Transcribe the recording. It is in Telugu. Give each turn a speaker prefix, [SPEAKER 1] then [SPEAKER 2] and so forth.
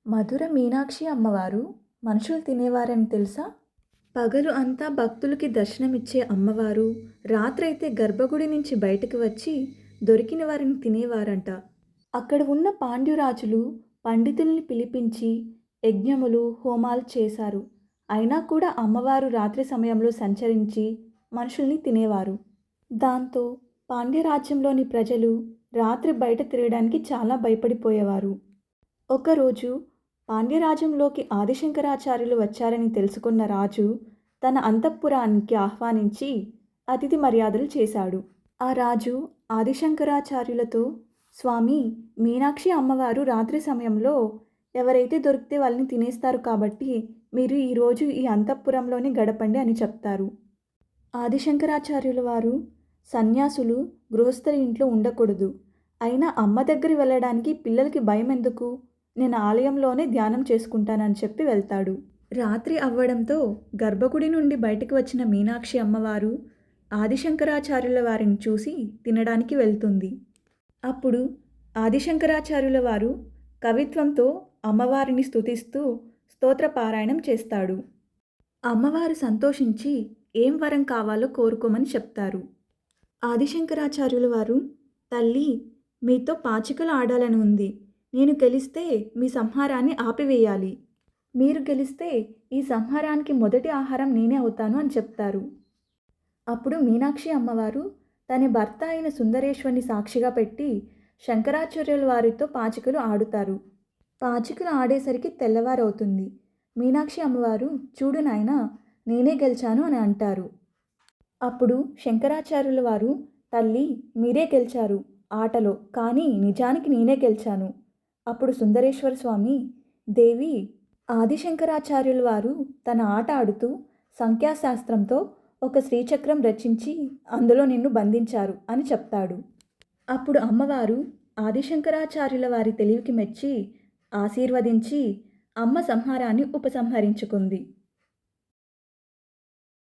[SPEAKER 1] మధుర మీనాక్షి అమ్మవారు మనుషులు తినేవారని తెలుసా? పగలు అంతా భక్తులకి దర్శనమిచ్చే అమ్మవారు రాత్రైతే గర్భగుడి నుంచి బయటకు వచ్చి దొరికిన వారిని తినేవారంట. అక్కడ ఉన్న పాండ్యురాజులు పండితుల్ని పిలిపించి యజ్ఞములు హోమాలు చేశారు. అయినా కూడా అమ్మవారు రాత్రి సమయంలో సంచరించి మనుషుల్ని తినేవారు. దాంతో పాండ్యరాజ్యంలోని ప్రజలు రాత్రి బయట తిరగడానికి చాలా భయపడిపోయేవారు. ఒకరోజు పాండ్యరాజ్యంలోకి ఆదిశంకరాచార్యులు వచ్చారని తెలుసుకున్న రాజు తన అంతఃపురానికి ఆహ్వానించి అతిథి మర్యాదలు చేశాడు. ఆ రాజు ఆదిశంకరాచార్యులతో, స్వామి, మీనాక్షి అమ్మవారు రాత్రి సమయంలో ఎవరైతే దొరికితే వాళ్ళని తినేస్తారు కాబట్టి మీరు ఈరోజు ఈ అంతఃపురంలోనే గడపండి అని చెప్తారు. ఆదిశంకరాచార్యుల వారు, సన్యాసులు గృహస్థుల ఇంట్లో ఉండకూడదు, అయినా అమ్మ దగ్గర వెళ్ళడానికి పిల్లలకి భయం ఎందుకు, నేను ఆలయంలోనే ధ్యానం చేసుకుంటానని చెప్పి వెళ్తాడు. రాత్రి అవ్వడంతో గర్భగుడి నుండి బయటకు వచ్చిన మీనాక్షి అమ్మవారు ఆదిశంకరాచార్యుల వారిని చూసి తినడానికి వెళ్తుంది. అప్పుడు ఆదిశంకరాచార్యుల వారు కవిత్వంతో అమ్మవారిని స్తుతిస్తూ స్తోత్రపారాయణం చేస్తాడు. అమ్మవారు సంతోషించి ఏం వరం కావాలో కోరుకోమని చెప్తారు. ఆదిశంకరాచార్యుల వారు, తల్లి, మీతో పాచికలు ఆడాలని ఉంది. నేను గెలిస్తే మీ సంహారాన్ని ఆపివేయాలి. మీరు గెలిస్తే ఈ సంహారానికి మొదటి ఆహారం నేనే అవుతాను అని చెప్తారు. అప్పుడు మీనాక్షి అమ్మవారు తన భర్త అయిన సుందరేశ్వరిని సాక్షిగా పెట్టి శంకరాచార్యుల వారితో పాచికలు ఆడుతారు. పాచికలు ఆడేసరికి తెల్లవారవుతుంది. మీనాక్షి అమ్మవారు, చూడు నాయనా, నేనే గెలిచాను అని అంటారు. అప్పుడు శంకరాచార్యుల వారు, తల్లి, మీరే గెలిచారు ఆటలో, కానీ నిజానికి నేనే గెలిచాను. అప్పుడు సుందరేశ్వర స్వామి, దేవి, ఆదిశంకరాచార్యుల వారు తన ఆట ఆడుతూ సంఖ్యాశాస్త్రంతో ఒక శ్రీచక్రం రచించి అందులో నిన్ను బంధించారు అని చెప్తాడు. అప్పుడు అమ్మవారు ఆదిశంకరాచార్యుల వారి తెలివికి మెచ్చి ఆశీర్వదించి అమ్మ సంహారాన్ని ఉపసంహరించుకుంది.